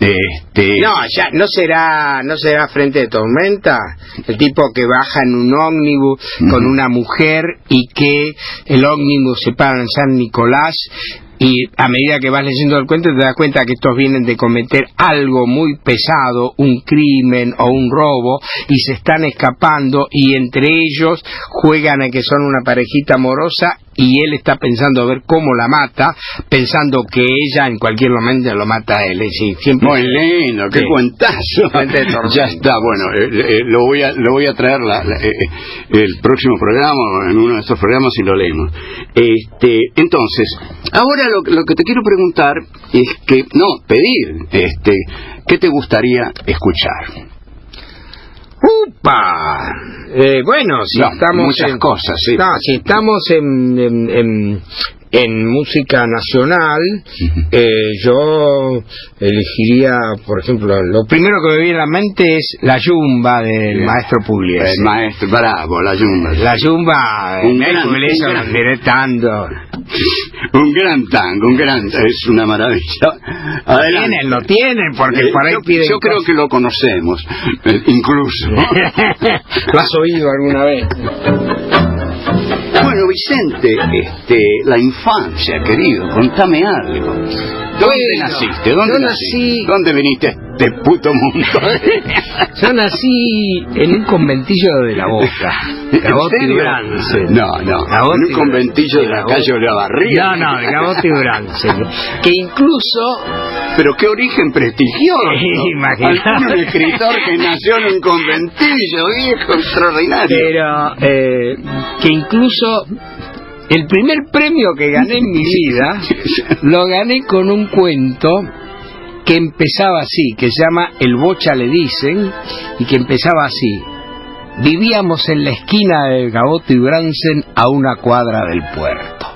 B: No, ya no será Frente de Tormenta, el tipo que baja en un ómnibus con una mujer y que el ómnibus se para en San Nicolás. Y a medida que vas leyendo el cuento te das cuenta que estos vienen de cometer algo muy pesado, un crimen o un robo, y se están escapando, y entre ellos juegan a que son una parejita amorosa, y él está pensando a ver cómo la mata, pensando que ella en cualquier momento lo mata a él. Sí, siempre.
A: Muy lindo, qué cuentazo. Ya está, bueno, lo voy a traer el próximo programa, en uno de estos programas, y lo leemos. Entonces, ahora lo que te quiero preguntar es que, pedir, ¿qué te gustaría escuchar?
B: ¡Upa! Bueno, si estamos
A: muchas cosas, sí.
B: No, si estamos en música nacional, yo elegiría, por ejemplo, lo primero que me viene a la mente es La Yumba del maestro Pugliese.
A: El maestro, bravo, La Yumba.
B: La Yumba,
A: un gran tango, es una maravilla.
B: Lo tienen, porque por ahí piden.
A: Yo creo que lo conocemos, incluso.
B: ¿Lo has oído alguna vez?
A: Bueno, Vicente, la infancia, querido, contame algo. ¿Dónde naciste? ¿Dónde nací? ¿Dónde viniste a este puto mundo?
B: Yo nací en un conventillo de La Boca.
A: Gaboto y Durance. No, en un conventillo de la calle Olavarría.
B: No, de Gaboto y Durance. Que incluso...
A: Pero qué origen prestigioso.
B: Imagínate.
A: Un escritor que nació en un conventillo, viejo, extraordinario.
B: Pero que incluso el primer premio que gané en mi vida lo gané con un cuento que empezaba así, que se llama El Bocha le dicen, y que empezaba así: vivíamos en la esquina de Gaboto y Bransen, a una cuadra del puerto.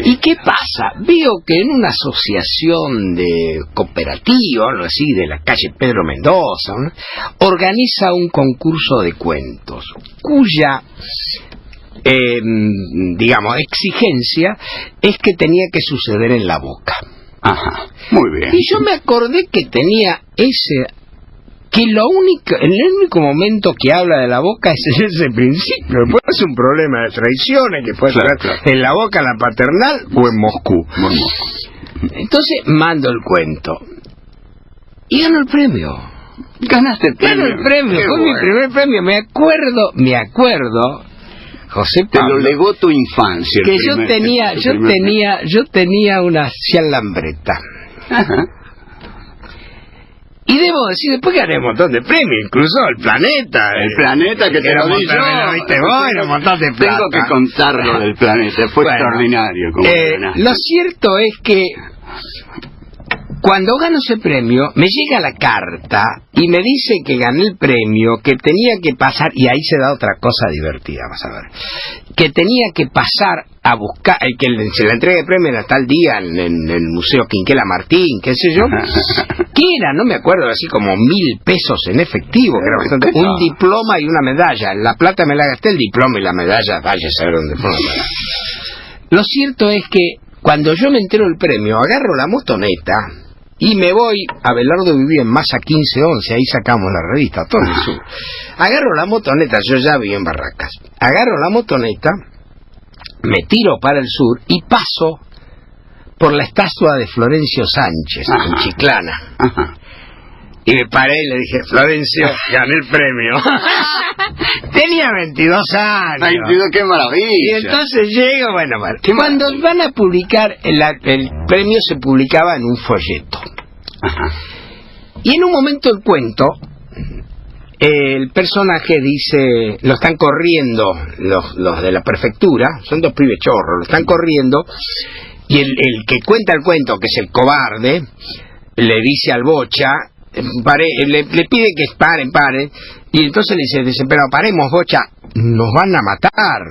B: ¿Y qué pasa? Veo que en una asociación de cooperativa, algo así, de la calle Pedro Mendoza, ¿no?, organiza un concurso de cuentos, cuya exigencia es que tenía que suceder en La Boca.
A: Ajá, muy bien.
B: Y yo me acordé que tenía que en el único momento que habla de La Boca es ese principio. Después es un problema de traiciones que puede estar en La Boca, en la Paternal o en Moscú. Entonces mando el cuento y gano el premio.
A: Ganaste el premio.
B: Gano el premio, fue mi primer premio. Me acuerdo, José Pablo,
A: te lo legó tu infancia.
B: Que yo tenía una Cian Lambretta.
A: Ajá.
B: Y debo decir, después gané un montón de premios, incluso el Planeta.
A: El Planeta que te lo di yo.
B: Un montón de plata.
A: Tengo que contarlo del Planeta, fue extraordinario.
B: Lo cierto es que cuando gano ese premio, me llega la carta y me dice que gané el premio, que tenía que pasar, y ahí se da otra cosa divertida, vas a ver, que tenía que pasar a buscar, que se la entrega de premio era tal día en el Museo Quinquela Martín, qué sé yo, que era, no me acuerdo, así como 1.000 pesos en efectivo, que era bastante, un diploma y una medalla. La plata me la gasté, el diploma y la medalla, vaya a saber dónde fue. Lo cierto es que cuando yo me entero del premio, agarro la motoneta y me voy a Belardo, vivía en Masa 1511, ahí sacamos la revista, todo el sur. Agarro la motoneta, yo ya vivía en Barracas. Agarro la motoneta, me tiro para el sur y paso por la estatua de Florencio Sánchez, en Chiclana. Ajá. Y me paré y le dije: Florencio, gané el premio. Tenía 22 años.
A: 22, qué maravilla.
B: Y entonces llego, cuando van a publicar, el premio se publicaba en un folleto. Ajá. Y en un momento del cuento, el personaje dice, lo están corriendo los de la prefectura, son dos pibes chorros, lo están corriendo, y el que cuenta el cuento, que es el cobarde, le dice al Bocha, le pide que paren, y entonces le dice, pero paremos, Bocha, nos van a matar.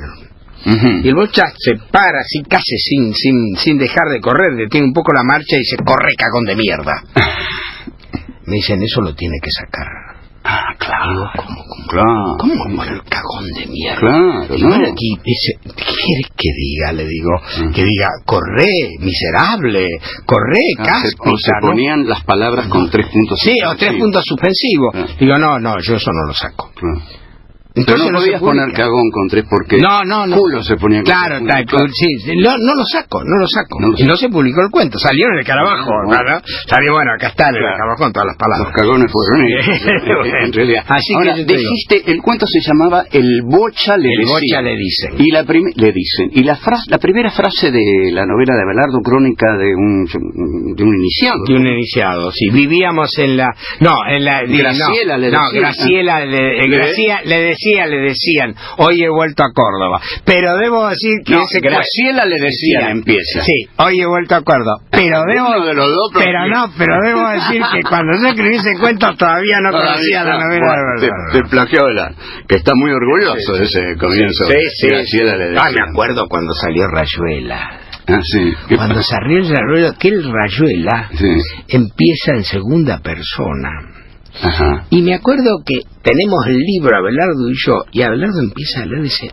B: Uh-huh. Y el Bocha se para así casi sin dejar de correr, detiene un poco la marcha y dice: corre, cagón de mierda. Me dicen: eso lo tiene que sacar.
A: Ah, claro.
B: Digo, ¿cómo por el cagón de mierda?
A: Claro,
B: y bueno, aquí dice, ¿qué quieres que diga? Le digo, que diga, corre, miserable, corre, cáspita,
A: se ponían las palabras con 3 puntos
B: suspensivos. Sí, o 3 puntos suspensivos. Digo, no, yo eso no lo saco.
A: Entonces no podías poner cagón con 3 porque
B: no.
A: culo se ponía con
B: claro, sí, no lo saco. Y no se publicó el cuento, salió en el Carabajo, ¿verdad? Salió, bueno, acá está en el Carabajo con todas las palabras.
A: Los cagones fueron en realidad.
B: Así
A: ahora,
B: que
A: dijiste, el cuento se llamaba El Bocha le dicen. Y le dicen. Y la primera frase de la novela de Abelardo, crónica de un iniciado.
B: De un iniciado, sí. Vivíamos en la...
A: Graciela le decían.
B: Graciela le decían, hoy he vuelto a Córdoba. Pero debo decir que...
A: Graciela le decían, empieza.
B: Sí, hoy he vuelto a Córdoba. Pero
A: uno de los dos,
B: pero debo decir que cuando yo escribí ese cuento todavía no conocía la novela de verdad.
A: Te plagió que está muy orgulloso de ese comienzo.
B: Sí.
A: Graciela le decían.
B: Me acuerdo cuando salió Rayuela.
A: Ah, sí.
B: Cuando salió aquel Rayuela empieza en segunda persona.
A: Ajá.
B: Y me acuerdo que tenemos el libro, Abelardo y yo, y Abelardo empieza a leer y dice,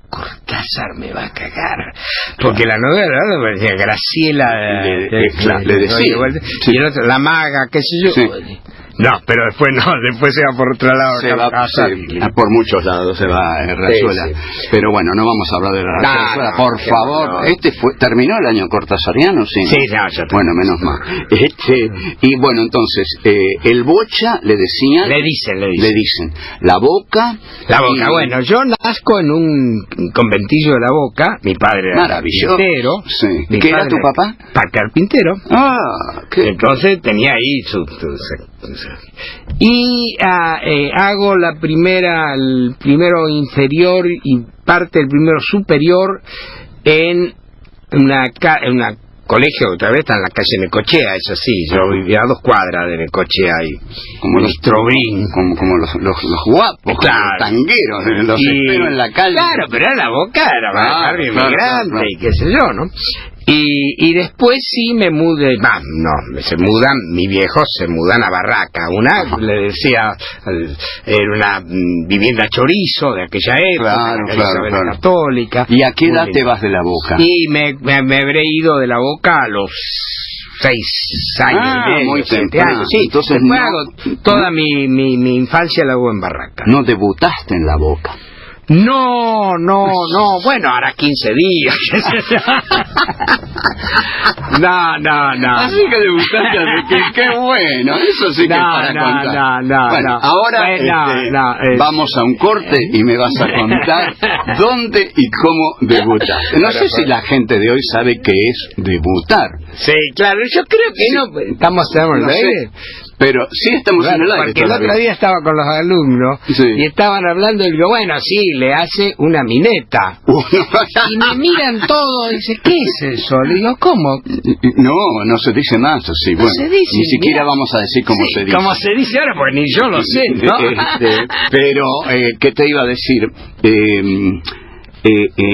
B: Cortázar me va a cagar. Porque la novela de Abelardo parecía Graciela
A: le decía.
B: Y el otro, la maga, qué sé yo.
A: Sí.
B: No, pero después se va por otro lado.
A: Por muchos lados se va Rayuela.
B: Sí.
A: Pero bueno, no vamos a hablar de la Rayuela. Por favor, ¿terminó el año cortasariano? Sí,
B: ya
A: bueno, menos mal. Y bueno, entonces, el Bocha le decían...
B: Le dicen.
A: La Boca...
B: Bueno, yo nazco en un conventillo de La Boca. Mi padre era carpintero.
A: Sí. ¿Qué era tu papá?
B: Carpintero. Entonces tenía ahí su y hago el primero inferior y parte del primero superior en una colegio que todavía está en la calle Necochea, eso sí, yo vivía a 2 cuadras de Necochea y
A: como los Trobrín, como los guapos,
B: claro,
A: los tangueros, los espero en la calle.
B: Claro, pero era La Boca, era barrio inmigrante y qué sé yo, ¿no? Y después sí me mudé, mis viejos se mudan a Barraca, le decía, era una vivienda chorizo de aquella época,
A: claro.
B: Católica.
A: ¿Y a qué edad te vas de La Boca?
B: Y me habré ido de La Boca a los 6 años y medio,
A: muy
B: 7 años. Sí,
A: entonces
B: después hago toda mi infancia la hago en Barraca.
A: ¿No debutaste en La Boca?
B: No, bueno, ahora 15 días. No.
A: Así que debutaste, qué bueno, eso sí que es para contar. Bueno, ahora vamos a un corte y me vas a contar dónde y cómo debutaste. No sé si la gente de hoy sabe qué es debutar.
B: Sí, claro, yo creo que no. Estamos en el aire.
A: Pero sí estamos en el aire.
B: Porque el otro día estaba con los alumnos y estaban hablando y digo, bueno, sí, le hace una mineta. Y me miran todos y dicen, ¿qué es eso? Le digo, ¿cómo?
A: No se dice más así. Bueno, ni siquiera vamos a decir cómo se dice.
B: Como se dice ahora, porque ni yo lo sé, ¿no?
A: Pero, ¿qué te iba a decir?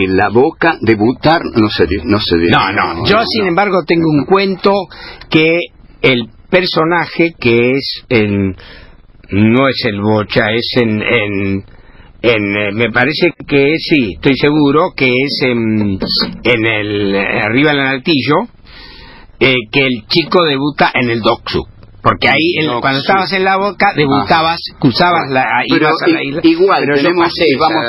A: La Boca, debutar, no se dice.
B: No. Yo, sin embargo, tengo un cuento que el personaje que es no es el Bocha, es me parece que sí, estoy seguro que es arriba en el Altillo, que el chico debuta en el Doxu. Porque ahí, cuando estabas en La Boca, debutabas, cruzabas ibas a la isla.
A: Igual,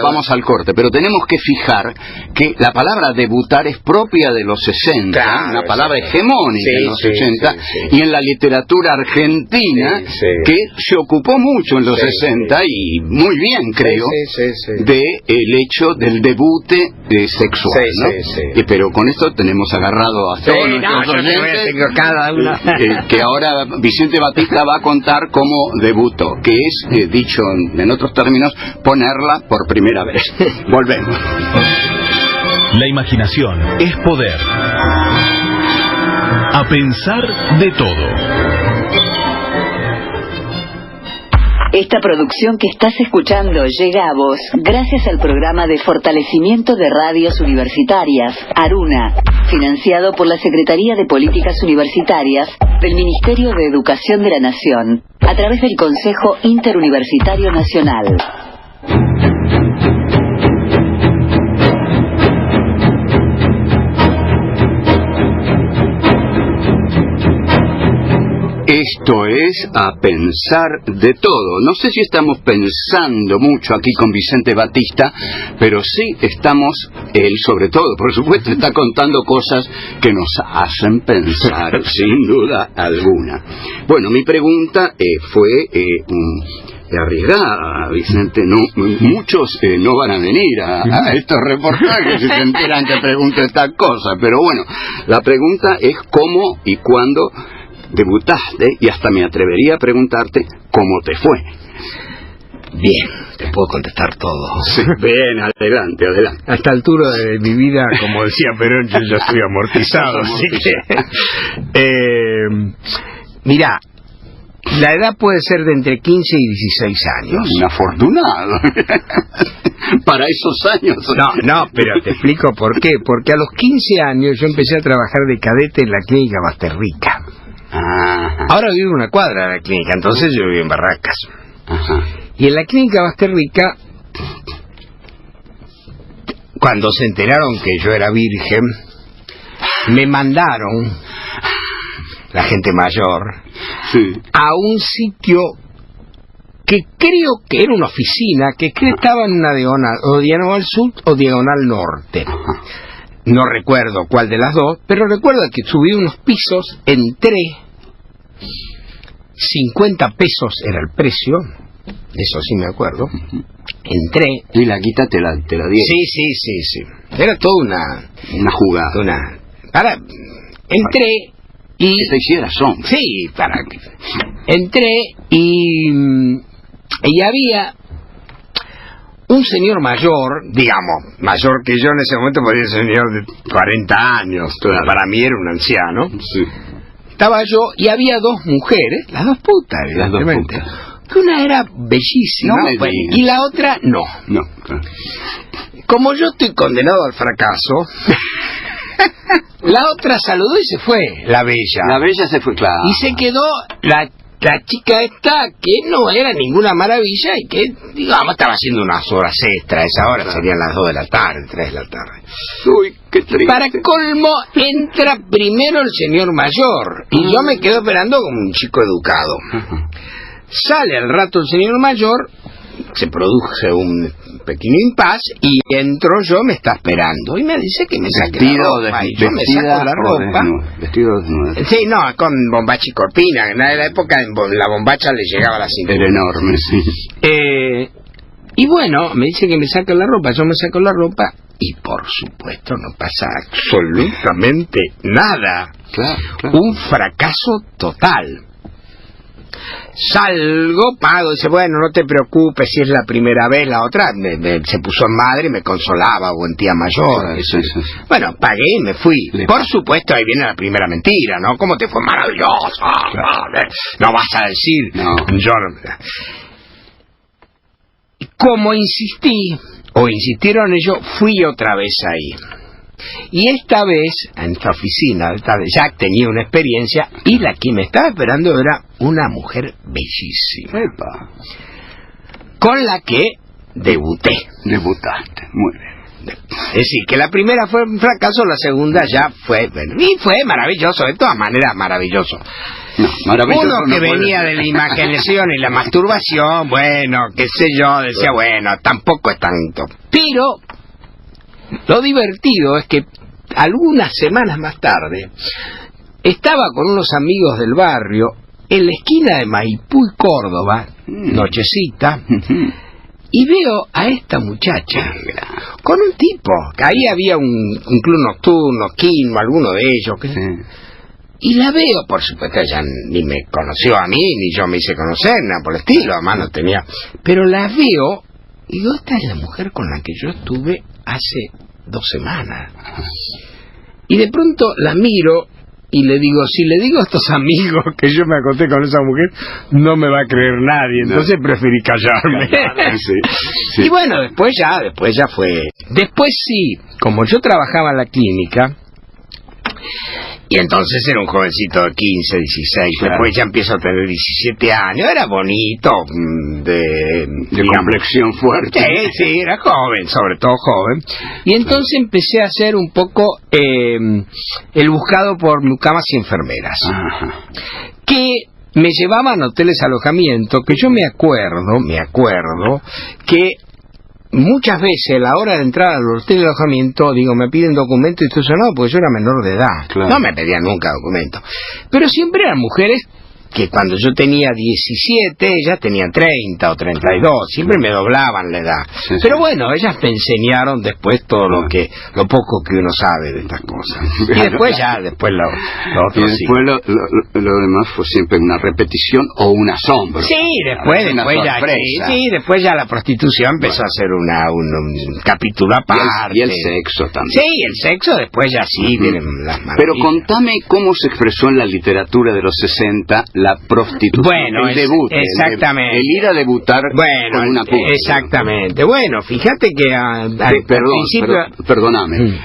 A: vamos al corte, pero tenemos que fijar que la palabra debutar es propia de los 60, una palabra hegemónica en los 60, y en la literatura argentina, que se ocupó mucho en los 60, y muy bien, creo, de el hecho del debute sexual, ¿no? Pero con esto tenemos agarrado a todos nuestros oyentes, que ahora Vicente Batista va a contar cómo debutó, que es, dicho en otros términos, ponerla por primera vez. Volvemos.
C: La imaginación es poder. A pensar de todo.
D: Esta producción que estás escuchando llega a vos gracias al programa de fortalecimiento de radios universitarias, ARUNA, financiado por la Secretaría de Políticas Universitarias del Ministerio de Educación de la Nación, a través del Consejo Interuniversitario Nacional.
A: Esto es A Pensar de Todo. No sé si estamos pensando mucho aquí con Vicente Batista, pero sí estamos, él sobre todo, por supuesto, está contando cosas que nos hacen pensar, sin duda alguna. Bueno, mi pregunta fue arriesgada, Vicente. No, muchos no van a venir a estos reportajes si se enteran que pregunto estas cosas, pero bueno, la pregunta es cómo y cuándo debutaste, y hasta me atrevería a preguntarte cómo te fue.
B: Bien, te puedo contestar todo.
A: Sí, bien, adelante.
B: A esta altura de mi vida, como decía Perón, yo ya estoy amortizado, así que... mirá, la edad puede ser de entre 15 y 16 años.
A: Un afortunado. Para esos años.
B: No, pero te explico por qué. Porque a los 15 años yo empecé a trabajar de cadete en la clínica Basterrica.
A: Ajá.
B: Ahora vivo en una cuadra de la clínica, entonces yo vivo en Barracas.
A: Ajá.
B: Y en la clínica Basterrica, cuando se enteraron que yo era virgen, me mandaron, la gente mayor,
A: sí,
B: a un sitio que creo que era una oficina, que creo estaba en una diagonal, o diagonal sur o diagonal norte.
A: Ajá.
B: No recuerdo cuál de las dos, pero recuerdo que subí unos pisos, entré, 50 pesos era el precio, eso sí me acuerdo, entré.
A: Y la guita te la dieron.
B: Sí, era toda
A: una jugada.
B: Entré y...
A: Que te hicieras hombre.
B: Sí, entré y había... un señor mayor, digamos, mayor que yo en ese momento, podría ser un señor de 40 años, claro. Para mí era un anciano.
A: Sí.
B: Estaba yo y había dos mujeres, las dos putas, evidentemente.
A: Las dos putas.
B: Que una era bellísima, y la otra no.
A: No, claro.
B: Como yo estoy condenado al fracaso, la otra saludó y se fue, la bella.
A: La bella se fue, claro.
B: Y se quedó la chica esta, que no era ninguna maravilla y que, digamos, estaba haciendo unas horas extras. Esa hora serían las 2 de la tarde, 3 de la tarde.
A: Uy, qué triste.
B: Para colmo, entra primero el señor mayor y yo me quedo esperando como un chico educado. Sale al rato el señor mayor, se produce un pequeño impas y entro yo, me está esperando y me dice que me saque la ropa y yo me saco la ropa.
A: Vestido desnudo.
B: Sí, no, con bombacha y cortina. En la época la bombacha le llegaba a la cintura.
A: Era enorme, sí.
B: Y bueno, me dice que me saque la ropa, yo me saco la ropa y por supuesto no pasa absolutamente nada.
A: Claro.
B: Un fracaso total. Salgo, pago, dice, bueno, no te preocupes si es la primera vez, la otra se puso en madre y me consolaba, o en tía mayor.
A: Sí.
B: Bueno, pagué y me fui. Por supuesto, ahí viene la primera mentira, ¿no? ¿Cómo te fue maravilloso? Claro. No vas a decir,
A: no.
B: Yo no. Como insistí, o insistieron ellos, fui otra vez ahí. Y esta vez, en esta oficina, ya tenía una experiencia, y la que me estaba esperando era una mujer bellísima.
A: Epa.
B: Con la que debuté.
A: Debutaste, muy bien.
B: Es decir, que la primera fue un fracaso, la segunda ya fue... Y fue maravilloso, de todas maneras maravilloso.
A: No, maravilloso.
B: Uno que
A: no
B: venía de la imaginación y la masturbación, bueno, qué sé yo, decía, bueno, tampoco es tanto. Pero... lo divertido es que algunas semanas más tarde estaba con unos amigos del barrio en la esquina de Maipú y Córdoba, nochecita, y veo a esta muchacha con un tipo, que ahí había un club nocturno, Quino, alguno de ellos, y la veo, por supuesto, ella ni me conoció a mí, ni yo me hice conocer, nada por el estilo, además no tenía, pero la veo. Y digo, esta es la mujer con la que yo estuve hace 2 semanas. Y de pronto la miro y le digo, si le digo a estos amigos que yo me acosté con esa mujer, no me va a creer nadie, entonces preferí callarme.
A: Sí, sí.
B: Y bueno, después ya fue. Después sí, como yo trabajaba en la clínica, y entonces era un jovencito de 15, 16,
A: claro.
B: Después ya empiezo a tener 17 años, era bonito,
A: de complexión fuerte.
B: Sí, era joven, sobre todo joven. Y entonces empecé a hacer un poco el buscado por mucamas y enfermeras.
A: Ajá.
B: Que me llevaban a hoteles de alojamiento, que yo me acuerdo que muchas veces a la hora de entrar al hotel de alojamiento, digo, me piden documentos y todo eso, no, porque yo era menor de edad.
A: Claro.
B: No me pedían nunca documentos. Pero siempre eran mujeres que cuando yo tenía 17, ellas tenían 30 o 32, siempre me doblaban la edad.
A: Sí,
B: pero
A: sí.
B: bueno, ellas me enseñaron después todo lo poco que uno sabe de estas cosas. Y después después lo otro
A: Y después lo demás fue siempre una repetición o un asombro.
B: Sí, después ya la prostitución empezó a ser un capítulo aparte.
A: Y el sexo también.
B: Sí, el sexo después ya sí vienen las maravillas.
A: Pero contame cómo se expresó en la literatura de los 60 la prostitución.
B: Bueno,
A: el debut.
B: exactamente.
A: El ir a debutar con una puta.
B: Exactamente. Bueno, fíjate que al principio...
A: Perdóname.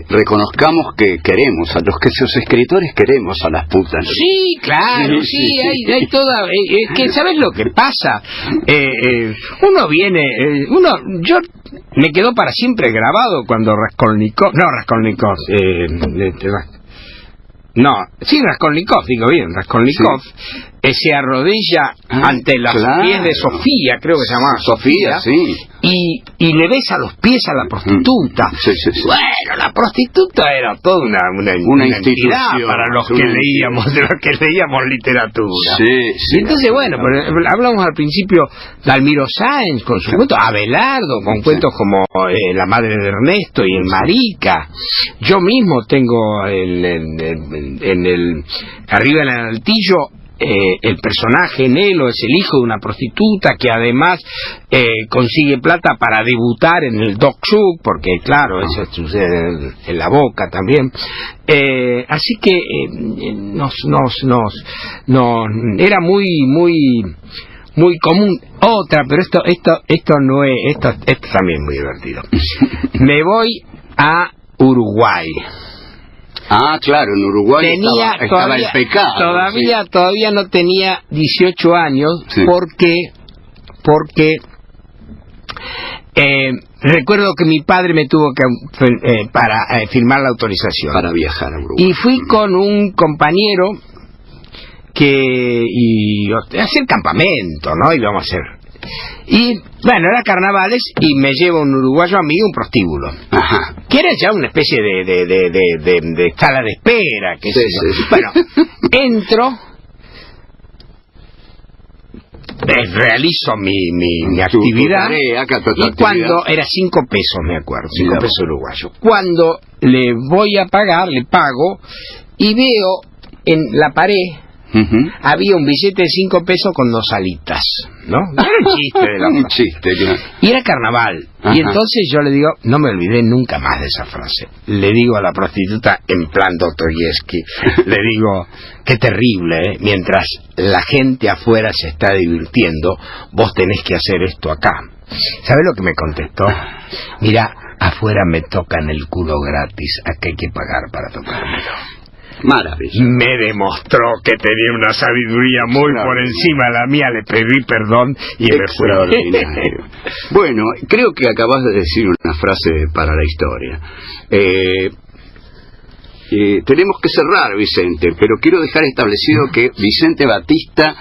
A: Reconozcamos que queremos, a los que sus escritores queremos a las putas.
B: Sí, claro, sí. Hay toda... que ¿sabes lo que pasa? Uno viene... yo me quedó para siempre grabado cuando Raskolnikov... Raskolnikov se arrodilla ante los pies de Sofía, creo que se llamaba
A: Sofía, sí.
B: Y le besa los pies a la prostituta.
A: Sí.
B: Bueno, la prostituta era toda una entidad para los que leíamos literatura.
A: Sí.
B: Y entonces, bueno, hablamos al principio de Almiro Sáenz con su cuento, Abelardo con cuentos como La madre de Ernesto y El marica. Yo mismo tengo arriba en el altillo el personaje Nelo es el hijo de una prostituta que además consigue plata para debutar en el Dog Show, porque claro, eso sucede en la Boca también. Así que era muy común. Pero esto no es, esto también es muy divertido. Me voy a Uruguay.
A: Ah, claro, en Uruguay estaba el pecado.
B: Todavía no tenía 18 años, sí. Porque recuerdo que mi padre me tuvo que para firmar la autorización
A: para viajar a Uruguay.
B: Y fui con un compañero y hacer campamento, ¿no? Y lo vamos a hacer. Y bueno, era carnavales y me lleva un uruguayo amigo, un prostíbulo. Ajá. Que era ya una especie de sala de espera. Sí. Bueno, entro, realizo mi actividad, y cuando era 5 pesos, me acuerdo, 5 pesos uruguayos. Cuando le voy a pagar, le pago y veo en la pared había un billete de 5 pesos con 2 alitas, ¿no? Era un chiste de
A: un chiste, claro.
B: Y era carnaval. Ajá. Y entonces yo le digo, no me olvidé nunca más de esa frase. Le digo a la prostituta en plan Dostoyevsky, le digo, qué terrible, ¿eh? Mientras la gente afuera se está divirtiendo, vos tenés que hacer esto acá. ¿Sabés lo que me contestó? Mira, afuera me tocan el culo gratis, acá hay que pagar para tocármelo.
A: Maravilla.
B: Me demostró que tenía una sabiduría muy por encima de la mía. Le pedí perdón y me fui.
A: Bueno, creo que acabas de decir una frase para la historia. Tenemos que cerrar, Vicente, pero quiero dejar establecido que Vicente Batista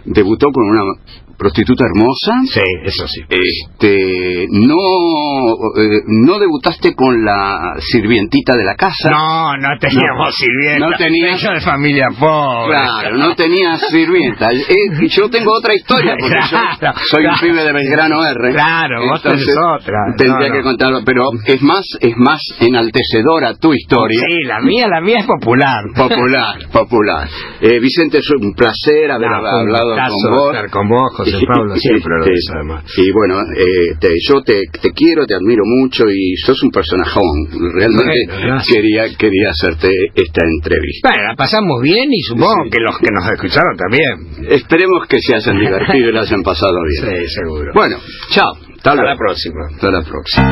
A: debutó con una prostituta hermosa.
B: Sí, eso sí.
A: No debutaste con la sirvientita de la casa.
B: No teníamos sirvienta.
A: No tenías.
B: Yo de familia pobre.
A: Claro, no tenías sirvienta. Yo tengo otra historia, porque yo soy un pibe de Belgrano R.
B: Claro, vos tenés otra.
A: Tendría que contarlo, pero es más enaltecedora tu historia.
B: Sí, la mía es popular.
A: Popular. Vicente, es un placer haber hablado con vos.
B: Estar con vos, José. José Pablo siempre lo dice, además.
A: Y bueno, yo te quiero, te admiro mucho y sos un personajón. Realmente quería hacerte esta entrevista.
B: Bueno, la pasamos bien y supongo que los que nos escucharon también.
A: Esperemos que se hayan divertido y lo hayan pasado bien.
B: Sí, seguro.
A: Bueno, chao.
B: Hasta la próxima.
A: Hasta la próxima.